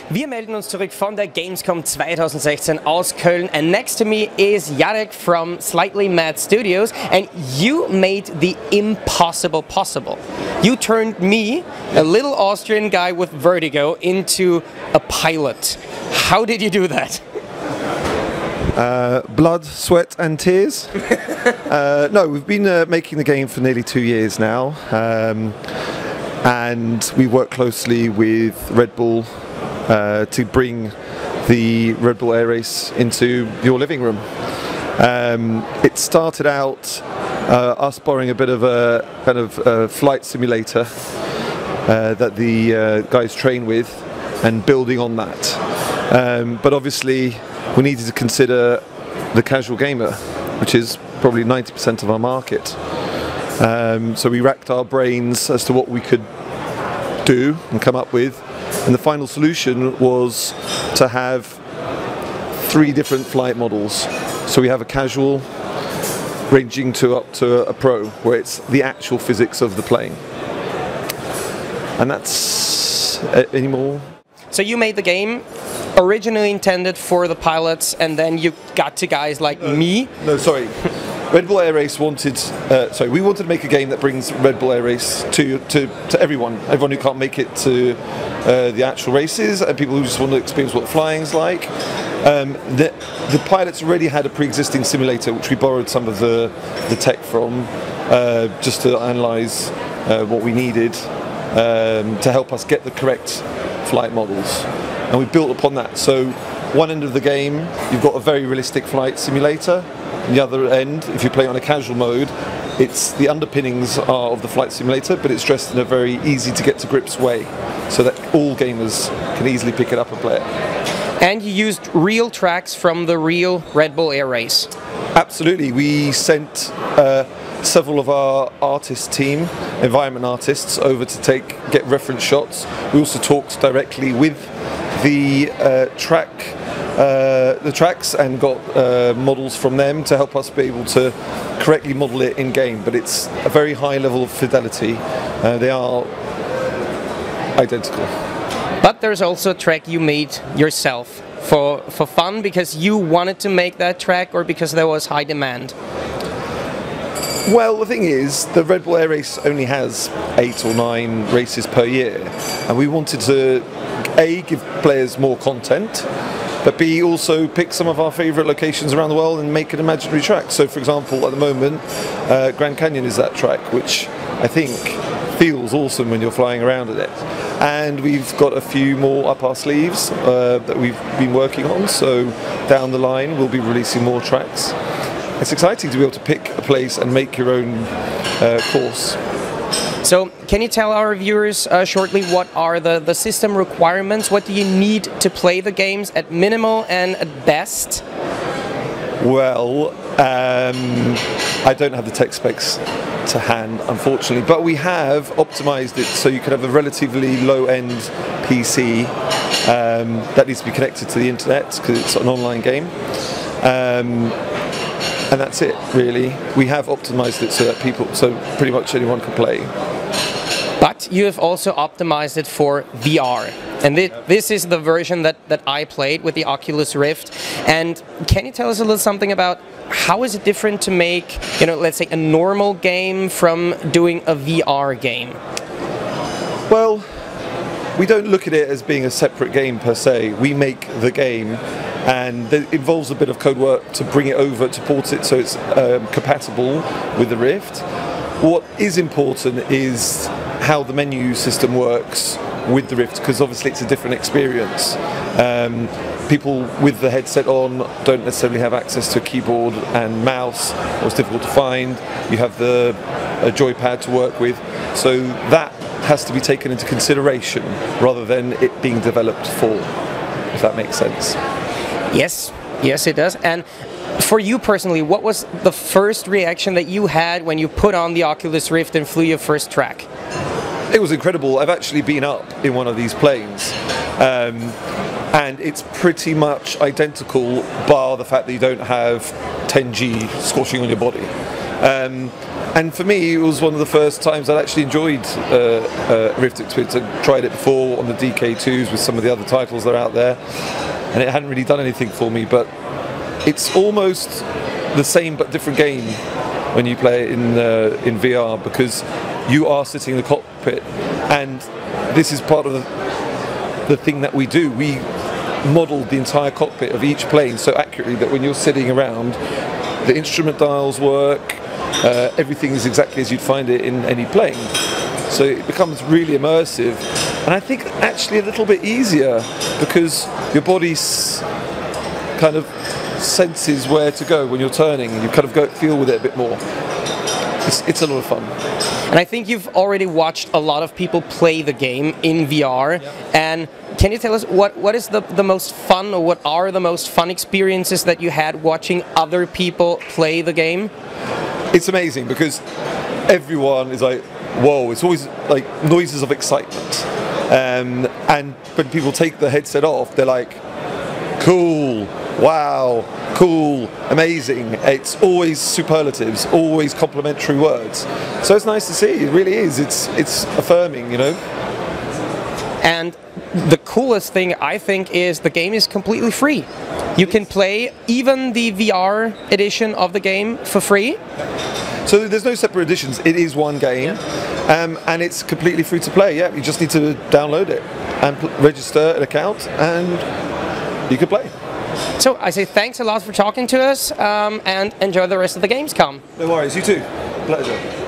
Wir melden uns zurück von der Gamescom 2016 aus Köln, and next to me is Jarek from Slightly Mad Studios, and you made the impossible possible. You turned me, a little Austrian guy with vertigo, into a pilot. How did you do that? Blood, sweat and tears. No, we've been making the game for nearly 2 years now, and we work closely with Red Bull to bring the Red Bull Air Race into your living room. It started out us borrowing a bit of a kind of flight simulator that the guys train with and building on that. But obviously we needed to consider the casual gamer, which is probably 90% of our market. So we racked our brains as to what we could do and come up with, and the final solution was to have 3 different flight models. So we have a casual ranging to up to a pro, where it's the actual physics of the plane. And that's any more. So you made the game originally intended for the pilots, and then you got to guys like me. No, sorry. Red Bull Air Race wanted, we wanted to make a game that brings Red Bull Air Race to everyone who can't make it to the actual races, and people who just want to experience what flying's like. The pilots already had a pre-existing simulator, which we borrowed some of the tech from, just to analyse what we needed to help us get the correct flight models, and we built upon that. So one end of the game, you've got a very realistic flight simulator. The other end, if you play on a casual mode, it's the underpinnings are of the flight simulator, but it's dressed in a very easy to get to grips way, so that all gamers can easily pick it up and play it. And you used real tracks from the real Red Bull Air Race. Absolutely. We sent several of our artist team, environment artists, over to get reference shots. We also talked directly with the tracks and got models from them to help us be able to correctly model it in game, but it's a very high level of fidelity. They are identical. But there's also a track you made yourself for fun, because you wanted to make that track, or because there was high demand? Well, the thing is, the Red Bull Air Race only has 8 or 9 races per year, and we wanted to A, give players more content, but B, also pick some of our favourite locations around the world and make an imaginary track. So for example, at the moment, Grand Canyon is that track, which I think feels awesome when you're flying around in it. And we've got a few more up our sleeves that we've been working on, so down the line we'll be releasing more tracks. It's exciting to be able to pick a place and make your own course. So, can you tell our viewers shortly what are the system requirements? What do you need to play the games at minimal and at best? Well, I don't have the tech specs to hand, unfortunately, but we have optimized it so you can have a relatively low-end PC that needs to be connected to the internet, because it's an online game. And that's it, really. We have optimized it so that pretty much anyone can play. But you have also optimized it for VR. And this is the version that I played with the Oculus Rift. And can you tell us a little something about how is it different to make, let's say, a normal game from doing a VR game? Well, we don't look at it as being a separate game per se. We make the game, and it involves a bit of code work to bring it over, to port it so it's compatible with the Rift. What is important is how the menu system works with the Rift, because obviously it's a different experience. People with the headset on don't necessarily have access to a keyboard and mouse, or it's difficult to find. You have the joypad to work with, so that has to be taken into consideration rather than it being developed for, if that makes sense. Yes, it does. And for you personally, what was the first reaction that you had when you put on the Oculus Rift and flew your first track? It was incredible. I've actually been up in one of these planes, and it's pretty much identical, bar the fact that you don't have 10G squashing on your body. And for me, it was one of the first times I'd actually enjoyed Rift experience. I tried it before on the DK2s with some of the other titles that are out there, and it hadn't really done anything for me, but it's almost the same but different game when you play it in VR, because you are sitting in the cockpit, and this is part of the thing that we do. We modelled the entire cockpit of each plane so accurately that when you're sitting around, the instrument dials work, everything is exactly as you'd find it in any plane. So it becomes really immersive, and I think actually a little bit easier because your body's kind of senses where to go when you're turning, and you kind of feel with it a bit more. It's a lot of fun. And I think you've already watched a lot of people play the game in VR. Yep. And can you tell us what is the most fun, or what are the most fun experiences that you had watching other people play the game? It's amazing because everyone is like, whoa, it's always like noises of excitement. And when people take the headset off, they're like, cool, wow, cool, amazing. It's always superlatives, always complimentary words. So it's nice to see, it really is. It's affirming, you know. And the coolest thing, I think, is the game is completely free. You can play even the VR edition of the game for free. So there's no separate editions, it is one game, and it's completely free to play. Yeah, you just need to download it and register an account, and you can play. So I say thanks a lot for talking to us, and enjoy the rest of the Gamescom. No worries, you too. Pleasure.